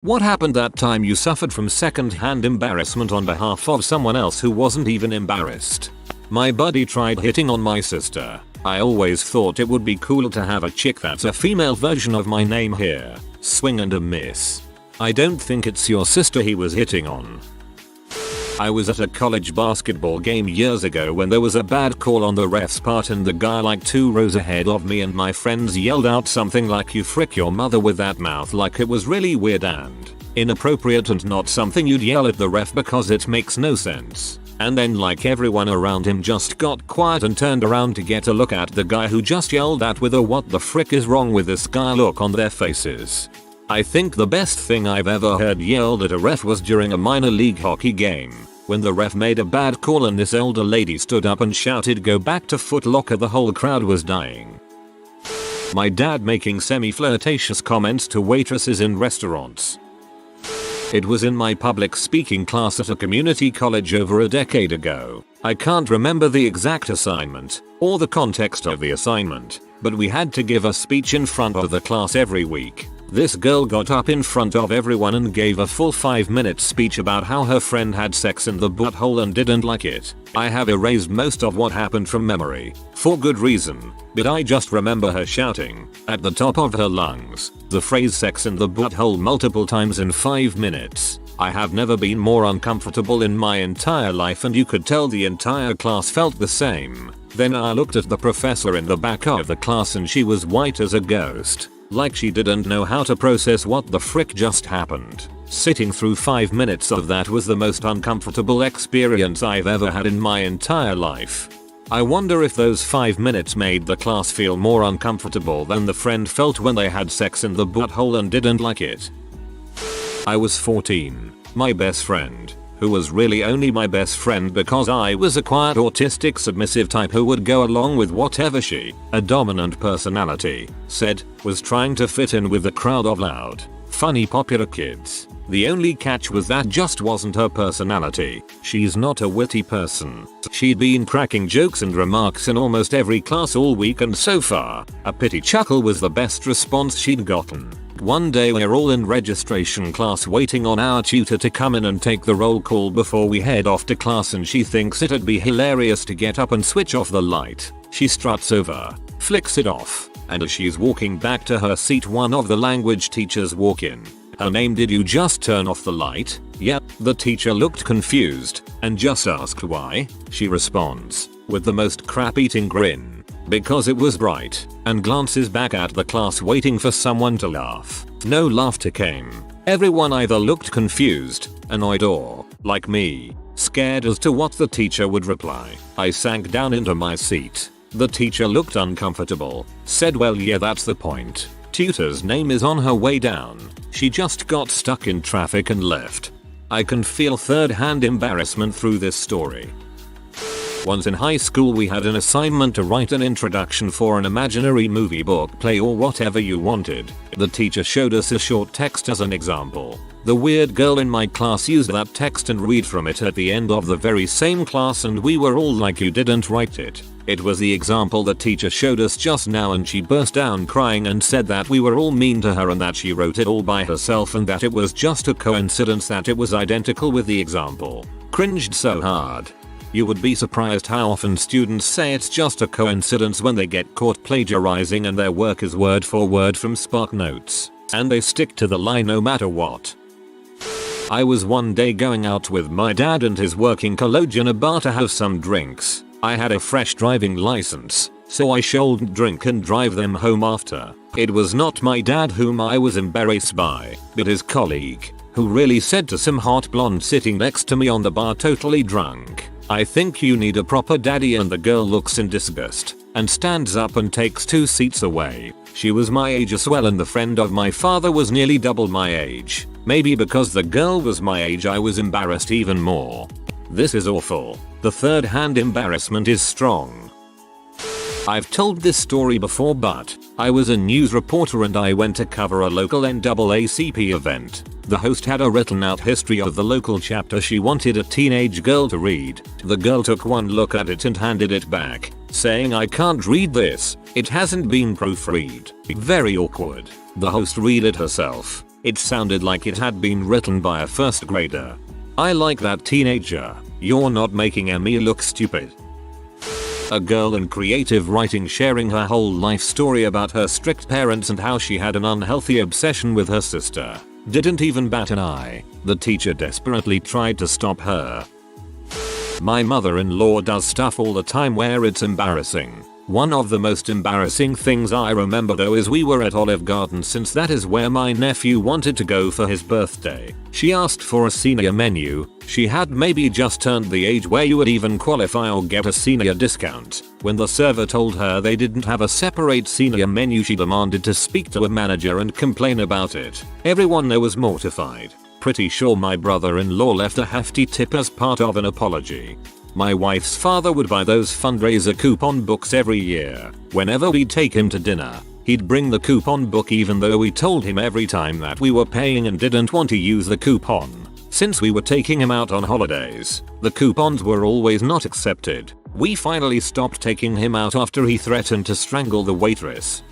What happened that time you suffered from second-hand embarrassment on behalf of someone else who wasn't even embarrassed? My buddy tried hitting on my sister. I always thought it would be cool to have a chick that's a female version of my name here. Swing and a miss. I don't think it's your sister he was hitting on. I was at a college basketball game years ago when there was a bad call on the ref's part and the guy like 2 rows ahead of me and my friends yelled out something like "you frick your mother" with that mouth, like it was really weird and inappropriate and not something you'd yell at the ref because it makes no sense. And then like everyone around him just got quiet and turned around to get a look at the guy who just yelled at with a "what the frick is wrong with this guy" look on their faces. I think the best thing I've ever heard yelled at a ref was during a minor league hockey game, when the ref made a bad call and this older lady stood up and shouted "go back to Foot Locker." The whole crowd was dying. My dad making semi-flirtatious comments to waitresses in restaurants. It was in my public speaking class at a community college over a decade ago. I can't remember the exact assignment or the context of the assignment, but we had to give a speech in front of the class every week. This girl got up in front of everyone and gave a full 5-minute speech about how her friend had sex in the butthole and didn't like it. I have erased most of what happened from memory, for good reason, but I just remember her shouting, at the top of her lungs, the phrase "sex in the butthole" multiple times in 5 minutes. I have never been more uncomfortable in my entire life, and you could tell the entire class felt the same. Then I looked at the professor in the back of the class and she was white as a ghost. Like she didn't know how to process what the frick just happened. Sitting through 5 minutes of that was the most uncomfortable experience I've ever had in my entire life. I wonder if those 5 minutes made the class feel more uncomfortable than the friend felt when they had sex in the butthole and didn't like it. I was 14. My best friend, who was really only my best friend because I was a quiet autistic submissive type who would go along with whatever she, a dominant personality, said, was trying to fit in with the crowd of loud, funny popular kids. The only catch was that just wasn't her personality. She's not a witty person. She'd been cracking jokes and remarks in almost every class all week, and so far, a pity chuckle was the best response she'd gotten. One day we're all in registration class waiting on our tutor to come in and take the roll call before we head off to class, and she thinks it'd be hilarious to get up and switch off the light. She struts over, flicks it off, and as she's walking back to her seat one of the language teachers walk in. "Her name, did you just turn off the light?" "Yep." The teacher looked confused and just asked why. She responds, with the most crap-eating grin, "Because it was bright," and glances back at the class waiting for someone to laugh. No laughter came. Everyone either looked confused, annoyed, or, like me, scared as to what the teacher would reply. I sank down into my seat. The teacher looked uncomfortable, said, "Well, yeah, that's the point. Tutor's name is on her way down. She just got stuck in traffic and left." I can feel third-hand embarrassment through this story. Once in high school we had an assignment to write an introduction for an imaginary movie, book, play, or whatever you wanted. The teacher showed us a short text as an example. The weird girl in my class used that text and read from it at the end of the very same class, and we were all like, "You didn't write it." It was the example the teacher showed us just now, and she burst down crying and said that we were all mean to her and that she wrote it all by herself and that it was just a coincidence that it was identical with the example. Cringed so hard. You would be surprised how often students say it's just a coincidence when they get caught plagiarizing and their work is word for word from Spark Notes, and they stick to the line no matter what. I was one day going out with my dad and his working colleague in a bar to have some drinks. I had a fresh driving license, so I shouldn't drink and drive them home after. It was not my dad whom I was embarrassed by, but his colleague, who really said to some hot blonde sitting next to me on the bar totally drunk, "I think you need a proper daddy," and the girl looks in disgust and stands up and takes 2 seats away. She was my age as well, and the friend of my father was nearly double my age. Maybe because the girl was my age I was embarrassed even more. This is awful. The third-hand embarrassment is strong. I've told this story before, but I was a news reporter and I went to cover a local NAACP event. The host had a written out history of the local chapter she wanted a teenage girl to read. The girl took one look at it and handed it back, saying, "I can't read this. It hasn't been proofread." Very awkward. The host read it herself. It sounded like it had been written by a first grader. I like that teenager. You're not making me look stupid. A girl in creative writing sharing her whole life story about her strict parents and how she had an unhealthy obsession with her sister. Didn't even bat an eye. The teacher desperately tried to stop her. My mother-in-law does stuff all the time where it's embarrassing. One of the most embarrassing things I remember though is we were at Olive Garden, since that is where my nephew wanted to go for his birthday. She asked for a senior menu. She had maybe just turned the age where you would even qualify or get a senior discount. When the server told her they didn't have a separate senior menu, she demanded to speak to a manager and complain about it. Everyone there was mortified. Pretty sure my brother-in-law left a hefty tip as part of an apology. My wife's father would buy those fundraiser coupon books every year. Whenever we'd take him to dinner, he'd bring the coupon book even though we told him every time that we were paying and didn't want to use the coupon. Since we were taking him out on holidays, the coupons were always not accepted. We finally stopped taking him out after he threatened to strangle the waitress.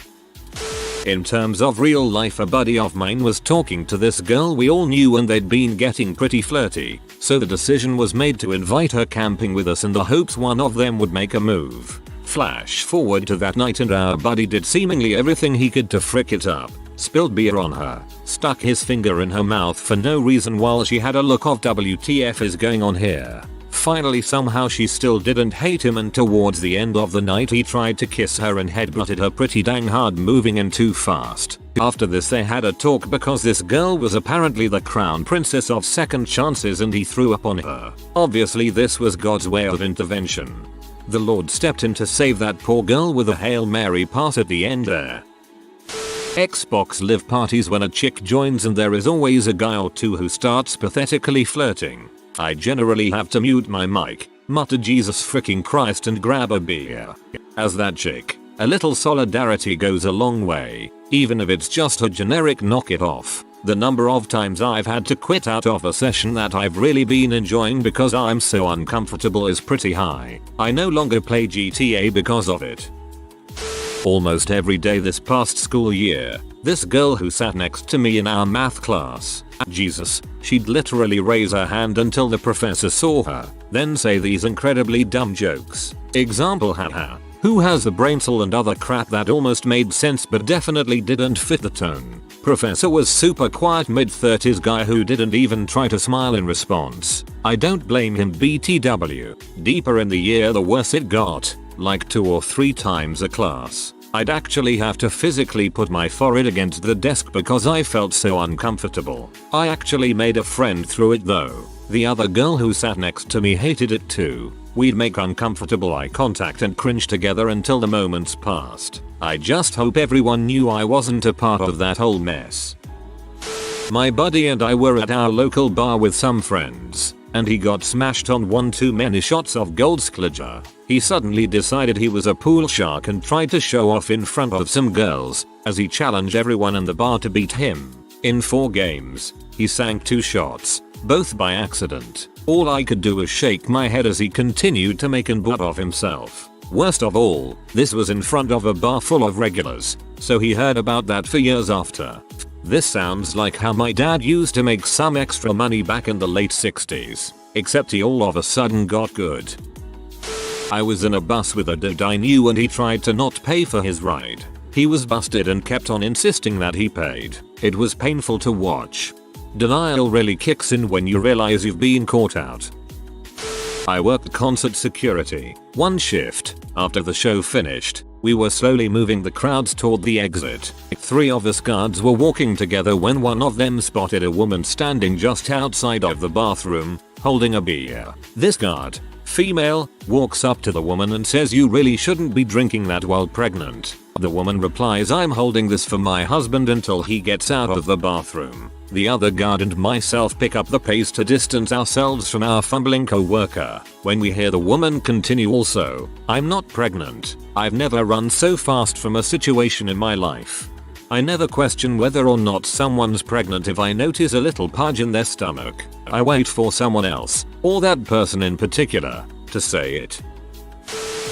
In terms of real life, a buddy of mine was talking to this girl we all knew and they'd been getting pretty flirty, so the decision was made to invite her camping with us in the hopes one of them would make a move. Flash forward to that night and our buddy did seemingly everything he could to frick it up. Spilled beer on her, stuck his finger in her mouth for no reason while she had a look of WTF is going on here. Finally somehow she still didn't hate him, and towards the end of the night he tried to kiss her and headbutted her pretty dang hard, moving in too fast. After this they had a talk because this girl was apparently the crown princess of second chances and he threw up on her. Obviously this was God's way of intervention. The Lord stepped in to save that poor girl with a Hail Mary pass at the end there. Xbox Live parties when a chick joins and there is always a guy or two who starts pathetically flirting. I generally have to mute my mic, mutter Jesus freaking Christ and grab a beer. As that chick, a little solidarity goes a long way, even if it's just a generic knock it off. The number of times I've had to quit out of a session that I've really been enjoying because I'm so uncomfortable is pretty high. I no longer play GTA because of it. Almost every day this past school year, this girl who sat next to me in our math class, Jesus, she'd literally raise her hand until the professor saw her, then say these incredibly dumb jokes. Example, haha. Who has a brain cell and other crap that almost made sense but definitely didn't fit the tone. Professor was super quiet, mid-30s guy who didn't even try to smile in response. I don't blame him, BTW. Deeper in the year the worse it got, like 2 or 3 times a class. I'd actually have to physically put my forehead against the desk because I felt so uncomfortable. I actually made a friend through it though. The other girl who sat next to me hated it too. We'd make uncomfortable eye contact and cringe together until the moments passed. I just hope everyone knew I wasn't a part of that whole mess. My buddy and I were at our local bar with some friends, and he got smashed on one too many shots of Goldschlager. He suddenly decided he was a pool shark and tried to show off in front of some girls, as he challenged everyone in the bar to beat him. In 4 games, he sank 2 shots, both by accident. All I could do was shake my head as he continued to make an butt of himself. Worst of all, this was in front of a bar full of regulars, so he heard about that for years after. This sounds like how my dad used to make some extra money back in the late 60s, except he all of a sudden got good. I was in a bus with a dude I knew and he tried to not pay for his ride. He was busted and kept on insisting that he paid. It was painful to watch. Denial really kicks in when you realize you've been caught out. I worked concert security. One shift, after the show finished, we were slowly moving the crowds toward the exit. 3 of us guards were walking together when one of them spotted a woman standing just outside of the bathroom, holding a beer. This guard, female, walks up to the woman and says, "You really shouldn't be drinking that while pregnant." The woman replies, "I'm holding this for my husband until he gets out of the bathroom." The other guard and myself pick up the pace to distance ourselves from our fumbling co-worker. When we hear the woman continue, "Also, I'm not pregnant. I've never run so fast from a situation in my life. I never question whether or not someone's pregnant if I notice a little pudge in their stomach. I wait for someone else, or that person in particular, to say it."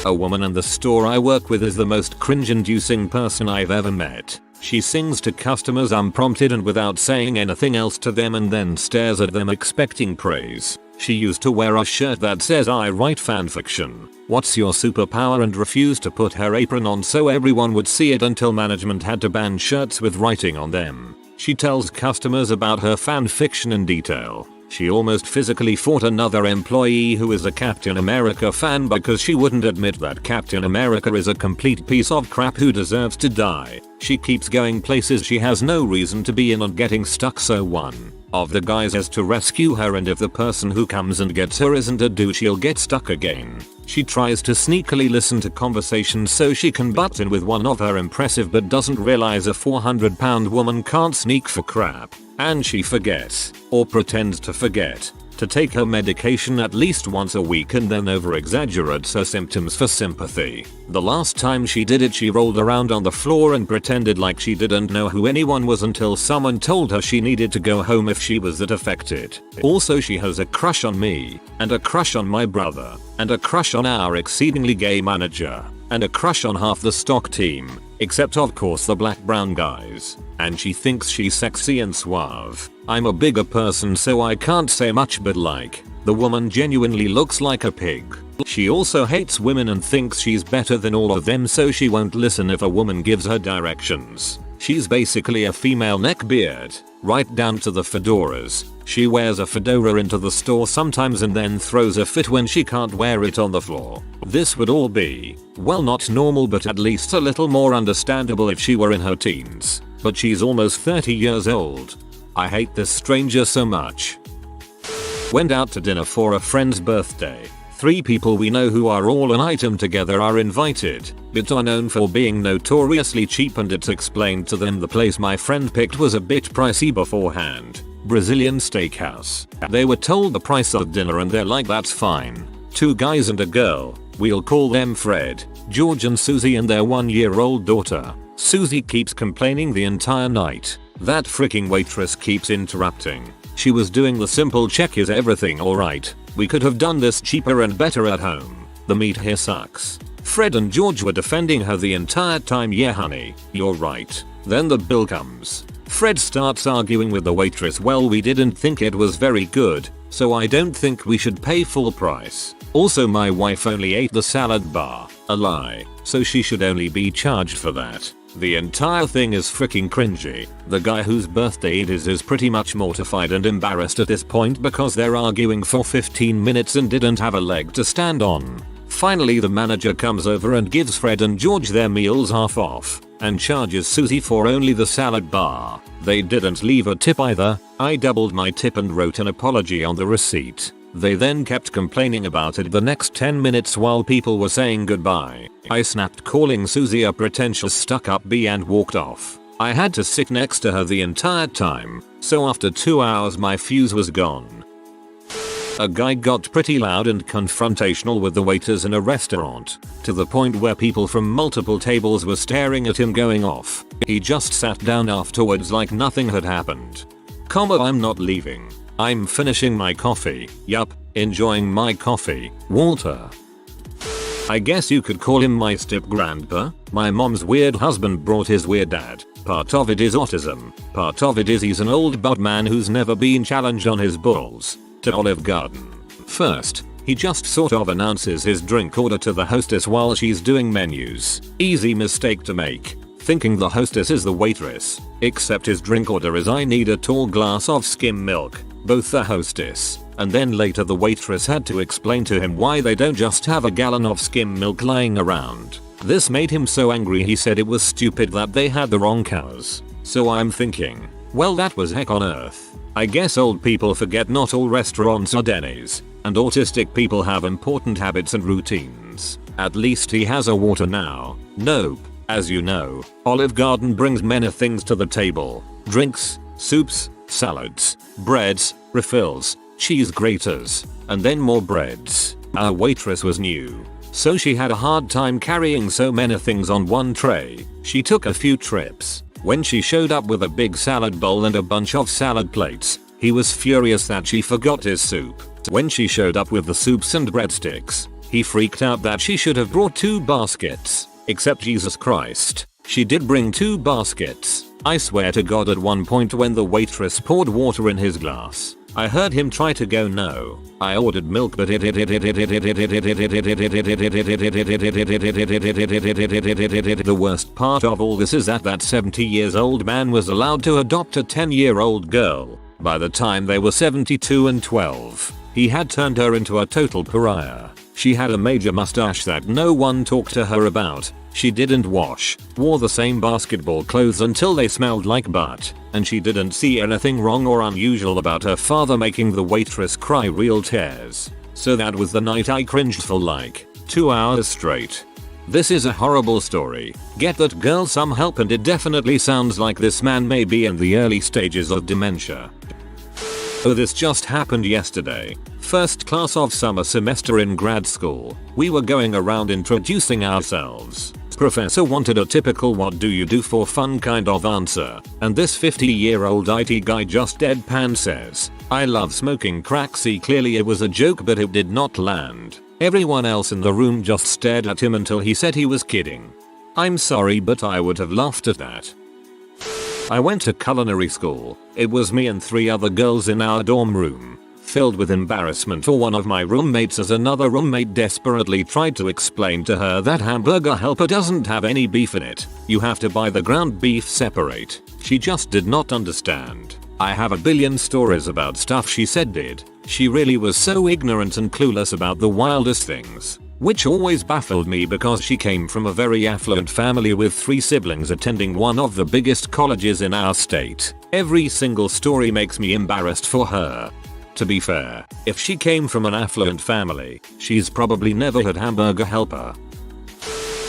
A woman in the store I work with is the most cringe-inducing person I've ever met. She sings to customers unprompted and without saying anything else to them and then stares at them expecting praise. She used to wear a shirt that says "I write fanfiction. What's your superpower?" and refused to put her apron on so everyone would see it until management had to ban shirts with writing on them. She tells customers about her fanfiction in detail. She almost physically fought another employee who is a Captain America fan because she wouldn't admit that Captain America is a complete piece of crap who deserves to die. She keeps going places she has no reason to be in and getting stuck, so one of the guys has to rescue her, and if the person who comes and gets her isn't a dude, she'll get stuck again. She tries to sneakily listen to conversations so she can butt in with one of her impressive but doesn't realize a 400-pound woman can't sneak for crap. And she forgets, or pretends to forget, to take her medication at least once a week and then over-exaggerates her symptoms for sympathy. The last time she did it, she rolled around on the floor and pretended like she didn't know who anyone was until someone told her she needed to go home if she was that affected. Also, she has a crush on me, and a crush on my brother, and a crush on our exceedingly gay manager, and a crush on half the stock team, except of course the black-brown guys. And she thinks she's sexy and suave. I'm a bigger person so I can't say much, but like, the woman genuinely looks like a pig. She also hates women and thinks she's better than all of them, so she won't listen if a woman gives her directions. She's basically a female neckbeard, right down to the fedoras. She wears a fedora into the store sometimes and then throws a fit when she can't wear it on the floor. This would all be, well, not normal, but at least a little more understandable if she were in her teens. But she's almost 30 years old. I hate this stranger so much. Went out to dinner for a friend's birthday. 3 people we know who are all an item together are invited, but are known for being notoriously cheap, and it's explained to them the place my friend picked was a bit pricey beforehand. Brazilian steakhouse. They were told the price of dinner and they're like, that's fine. 2 guys and a girl. We'll call them Fred, George and Susie, and their 1-year-old daughter. Susie keeps complaining the entire night. That freaking waitress keeps interrupting. She was doing the simple check, is everything alright? We could have done this cheaper and better at home. The meat here sucks. Fred and George were defending her the entire time. Yeah honey, you're right. Then the bill comes. Fred starts arguing with the waitress, well, we didn't think it was very good, so I don't think we should pay full price. Also, my wife only ate the salad bar. A lie. So she should only be charged for that. The entire thing is freaking cringy. The guy whose birthday it is pretty much mortified and embarrassed at this point because they're arguing for 15 minutes and didn't have a leg to stand on. Finally, the manager comes over and gives Fred and George their meals half off and charges Susie for only the salad bar. They didn't leave a tip either. I doubled my tip and wrote an apology on the receipt. They then kept complaining about it the next 10 minutes while people were saying goodbye. I snapped, calling Susie a pretentious stuck-up bee, and walked off. I had to sit next to her the entire time, so after 2 hours my fuse was gone. A guy got pretty loud and confrontational with the waiters in a restaurant, to the point where people from multiple tables were staring at him going off. He just sat down afterwards like nothing had happened. I'm not leaving. I'm finishing my coffee. Yup, enjoying my coffee. Walter. I guess you could call him my step-grandpa. My mom's weird husband brought his weird dad. Part of it is autism. Part of it is he's an old butt man who's never been challenged on his balls. To Olive Garden. First, he just sort of announces his drink order to the hostess while she's doing menus. Easy mistake to make, thinking the hostess is the waitress. Except his drink order is, I need a tall glass of skim milk. Both the hostess and then later the waitress had to explain to him why they don't just have a gallon of skim milk lying around. This made him so angry he said it was stupid that they had the wrong cows. So I'm thinking, well, that was heck on earth. I guess old people forget not all restaurants are Denny's, and autistic people have important habits and routines. At least he has a water now. Nope. As you know, Olive Garden brings many things to the table. Drinks, soups, salads, breads, refills, cheese graters, and then more breads. Our waitress was new, so she had a hard time carrying so many things on one tray. She took a few trips. When she showed up with a big salad bowl and a bunch of salad plates, he was furious that she forgot his soup. When she showed up with the soups and breadsticks, he freaked out that she should have brought 2 baskets. Except Jesus Christ. She did bring 2 baskets. I swear to God at one point when the waitress poured water in his glass, I heard him try to go no. I ordered milk but the worst part of all this is that 70-year-old man was allowed to adopt a 10-year-old girl. By the time they were 72 and 12, he had turned her into a total pariah. She had a major mustache that no one talked to her about. She didn't wash, wore the same basketball clothes until they smelled like butt, and she didn't see anything wrong or unusual about her father making the waitress cry real tears. So that was the night I cringed for like 2 hours straight. This is a horrible story. Get that girl some help, and it definitely sounds like this man may be in the early stages of dementia. Oh, this just happened yesterday. First class of summer semester in grad school. We were going around introducing ourselves. Professor wanted a typical what do you do for fun kind of answer, and this 50-year-old IT guy just deadpan says, I love smoking crack. See, clearly it was a joke but it did not land. Everyone else in the room just stared at him until he said he was kidding. I'm sorry but I would have laughed at that. I went to culinary school. It was me and 3 other girls in our dorm room. Filled with embarrassment for one of my roommates as another roommate desperately tried to explain to her that Hamburger Helper doesn't have any beef in it. You have to buy the ground beef separate. She just did not understand. I have a billion stories about stuff she said did. She really was so ignorant and clueless about the wildest things. Which always baffled me because she came from a very affluent family with 3 siblings attending one of the biggest colleges in our state. Every single story makes me embarrassed for her. To be fair, if she came from an affluent family, she's probably never had Hamburger Helper.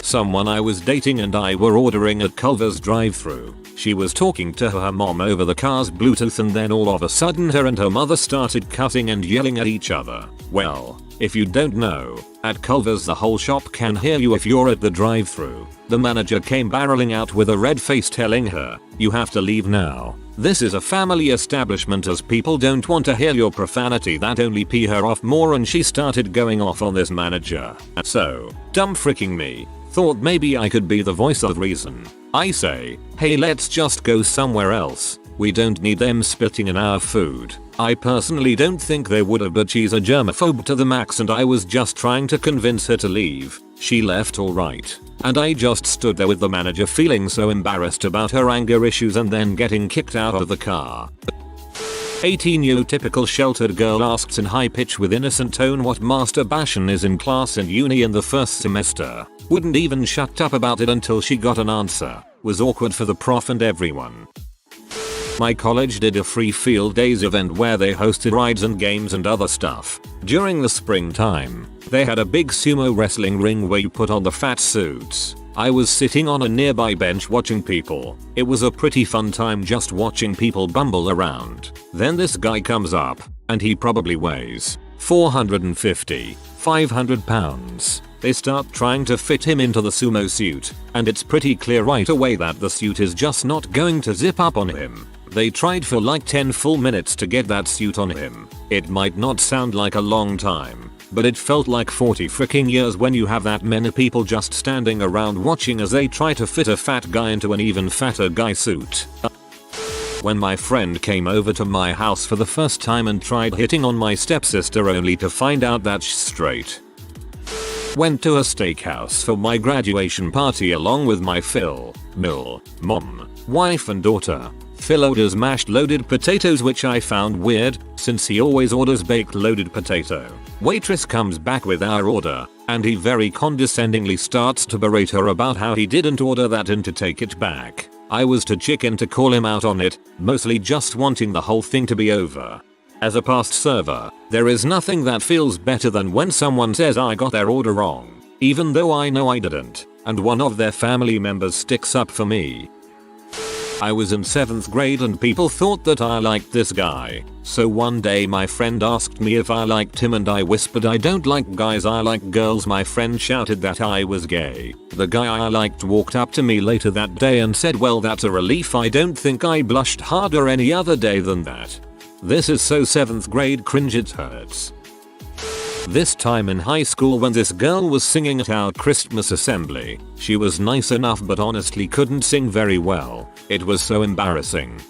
Someone I was dating and I were ordering at Culver's drive-thru. She was talking to her mom over the car's Bluetooth, and then all of a sudden her and her mother started cussing and yelling at each other. Well, if you don't know, at Culver's the whole shop can hear you if you're at the drive-thru. The manager came barreling out with a red face telling her, you have to leave now. This is a family establishment, as people don't want to hear your profanity. That only pee her off more, and she started going off on this manager. So, dumb freaking me, thought maybe I could be the voice of reason. I say, hey, let's just go somewhere else. We don't need them spitting in our food. I personally don't think they would have, but she's a germaphobe to the max and I was just trying to convince her to leave. She left alright. And I just stood there with the manager feeling so embarrassed about her anger issues and then getting kicked out of the car. 18-year-old typical sheltered girl asks in high pitch with innocent tone what masturbation is in class and uni in the first semester. Wouldn't even shut up about it until she got an answer. Was awkward for the prof and everyone. My college did a free field days event where they hosted rides and games and other stuff. During the springtime, they had a big sumo wrestling ring where you put on the fat suits. I was sitting on a nearby bench watching people. It was a pretty fun time just watching people bumble around. Then this guy comes up, and he probably weighs 450, 500 pounds. They start trying to fit him into the sumo suit, and it's pretty clear right away that the suit is just not going to zip up on him. They tried for like 10 full minutes to get that suit on him. It might not sound like a long time, but it felt like 40 freaking years when you have that many people just standing around watching as they try to fit a fat guy into an even fatter guy suit. When my friend came over to my house for the first time and tried hitting on my stepsister only to find out that she's straight. Went to a steakhouse for my graduation party along with my mom, wife and daughter. Phil orders mashed loaded potatoes, which I found weird since he always orders baked loaded potato. Waitress comes back with our order and he very condescendingly starts to berate her about how he didn't order that and to take it back. I was too chicken to call him out on it, mostly just wanting the whole thing to be over. As a past server, there is nothing that feels better than when someone says I got their order wrong, even though I know I didn't, and one of their family members sticks up for me. I was in 7th grade and people thought that I liked this guy. So one day my friend asked me if I liked him and I whispered I don't like guys, I like girls. My friend shouted that I was gay. The guy I liked walked up to me later that day and said, well, that's a relief. I don't think I blushed harder any other day than that. This is so 7th grade cringe, it hurts. This time in high school when this girl was singing at our Christmas assembly. She was nice enough but honestly couldn't sing very well. It was so embarrassing.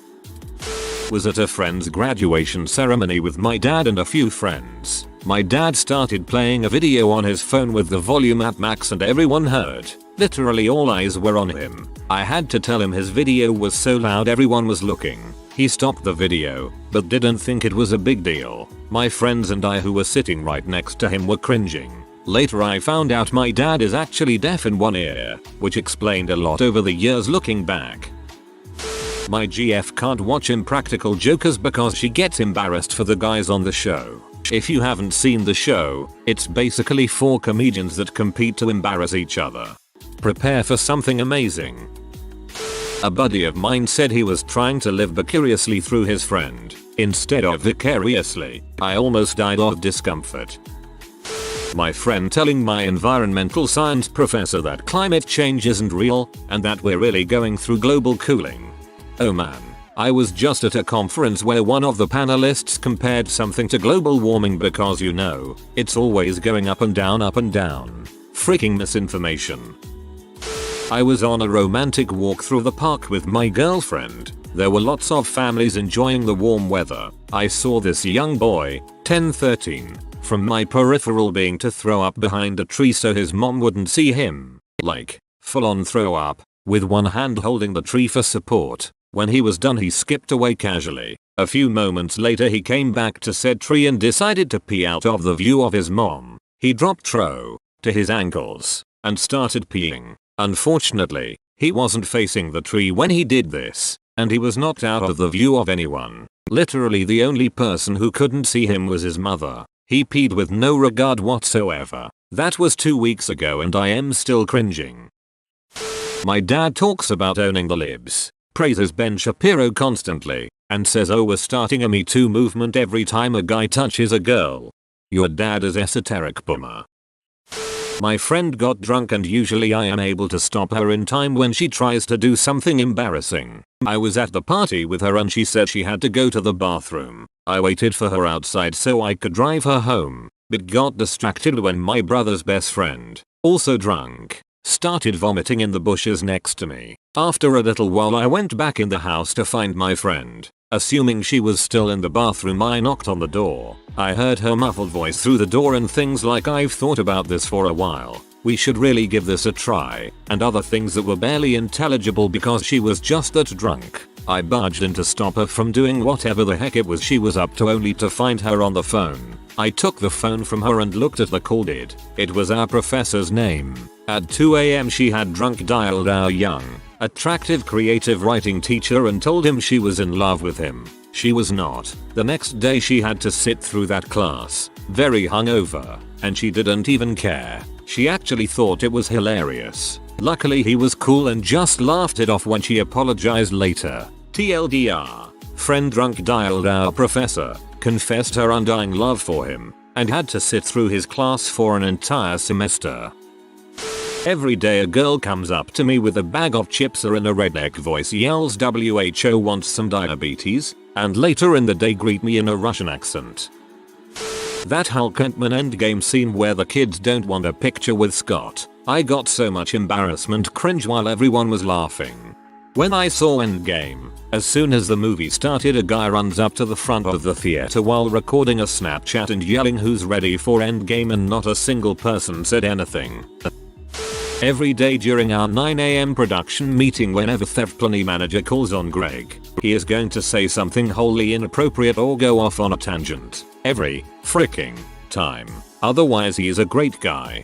Was at a friend's graduation ceremony with my dad and a few friends. My dad started playing a video on his phone with the volume at max and everyone heard. Literally all eyes were on him. I had to tell him his video was so loud everyone was looking. He stopped the video, but didn't think it was a big deal. My friends and I who were sitting right next to him were cringing. Later I found out my dad is actually deaf in one ear, which explained a lot over the years looking back. My GF can't watch Impractical Jokers because she gets embarrassed for the guys on the show. If you haven't seen the show, it's basically 4 comedians that compete to embarrass each other. Prepare for something amazing. A buddy of mine said he was trying to live vicariously through his friend, instead of vicariously. I almost died of discomfort. My friend telling my environmental science professor that climate change isn't real, and that we're really going through global cooling. Oh man, I was just at a conference where one of the panelists compared something to global warming because you know, it's always going up and down up and down. Freaking misinformation. I was on a romantic walk through the park with my girlfriend. There were lots of families enjoying the warm weather. I saw this young boy, 10-13, from my peripheral being to throw up behind a tree so his mom wouldn't see him. Like, full on throw up, with one hand holding the tree for support. When he was done he skipped away casually. A few moments later he came back to said tree and decided to pee out of the view of his mom. He dropped tro to his ankles and started peeing. Unfortunately, he wasn't facing the tree when he did this, and he was knocked out of the view of anyone. Literally the only person who couldn't see him was his mother. He peed with no regard whatsoever. That was 2 weeks ago and I am still cringing. My dad talks about owning the libs, praises Ben Shapiro constantly, and says oh we're starting a Me Too movement every time a guy touches a girl. Your dad is esoteric boomer. My friend got drunk and usually I am able to stop her in time when she tries to do something embarrassing. I was at the party with her and she said she had to go to the bathroom. I waited for her outside so I could drive her home, but got distracted when my brother's best friend, also drunk, started vomiting in the bushes next to me. After a little while I went back in the house to find my friend. Assuming she was still in the bathroom I knocked on the door. I heard her muffled voice through the door and things like I've thought about this for a while. We should really give this a try, and other things that were barely intelligible because she was just that drunk. I barged in to stop her from doing whatever the heck it was she was up to only to find her on the phone. I took the phone from her and looked at the call. It was our professor's name. At 2 AM she had drunk dialed our young, attractive creative writing teacher and told him she was in love with him. She was not. The next day she had to sit through that class, very hungover, and she didn't even care. She actually thought it was hilarious. Luckily he was cool and just laughed it off when she apologized later. TLDR, friend drunk dialed our professor, confessed her undying love for him, and had to sit through his class for an entire semester. Every day a girl comes up to me with a bag of chips or in a redneck voice yells WHO wants some diabetes, and later in the day greet me in a Russian accent. That Hulk Ant-Man Endgame scene where the kids don't want a picture with Scott. I got so much embarrassment cringe while everyone was laughing. When I saw Endgame, as soon as the movie started a guy runs up to the front of the theater while recording a Snapchat and yelling who's ready for Endgame and not a single person said anything. Every day during our 9 AM production meeting whenever Theft Planning manager calls on Greg, he is going to say something wholly inappropriate or go off on a tangent. Every freaking time. Otherwise he is a great guy.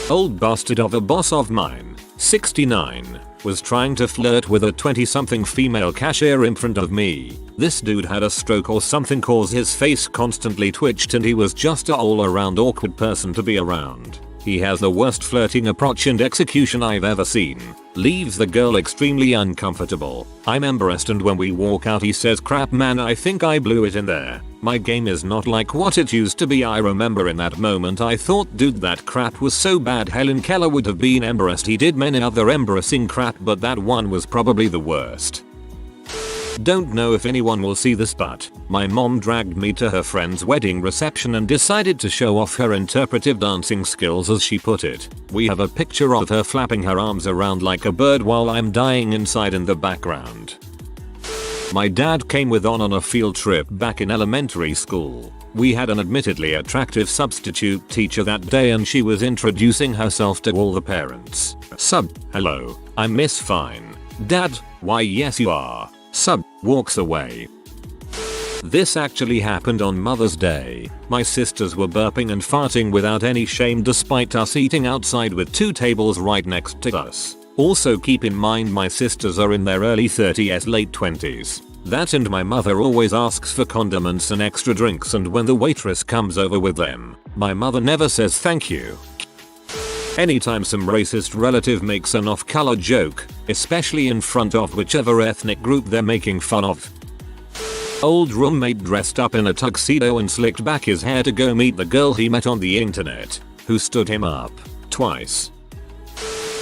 Old bastard of a boss of mine, 69, was trying to flirt with a 20-something female cashier in front of me. This dude had a stroke or something cause his face constantly twitched and he was just a all-around awkward person to be around. He has the worst flirting approach and execution I've ever seen. Leaves the girl extremely uncomfortable. I'm embarrassed and when we walk out he says crap man I think I blew it in there. My game is not like what it used to be. I remember in that moment I thought dude that crap was so bad Helen Keller would have been embarrassed. He did many other embarrassing crap but that one was probably the worst. Don't know if anyone will see this, but my mom dragged me to her friend's wedding reception and decided to show off her interpretive dancing skills, as she put it. We have a picture of her flapping her arms around like a bird while I'm dying inside in the background. My dad came with on a field trip back in elementary school. We had an admittedly attractive substitute teacher that day, and she was introducing herself to all the parents. Hello, I'm Miss Fine. Dad, why yes you are. Walks away. This actually happened on Mother's Day. My sisters were burping and farting without any shame despite us eating outside with 2 tables right next to us. Also keep in mind my sisters are in their early 30s, late 20s. That and my mother always asks for condiments and extra drinks, and when the waitress comes over with them, my mother never says thank you. Anytime some racist relative makes an off-color joke, especially in front of whichever ethnic group they're making fun of. Old roommate dressed up in a tuxedo and slicked back his hair to go meet the girl he met on the internet, who stood him up twice.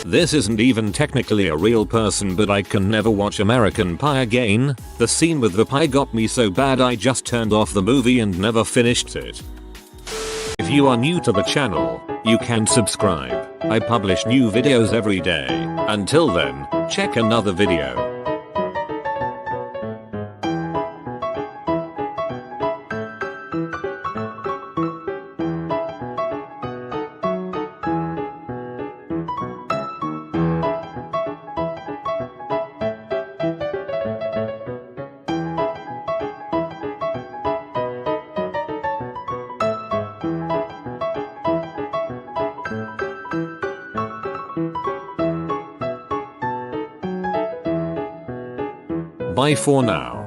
This isn't even technically a real person, but I can never watch American Pie again. The scene with the pie got me so bad I just turned off the movie and never finished it. If you are new to the channel, you can subscribe. I publish new videos every day. Until then, check another video. Bye for now.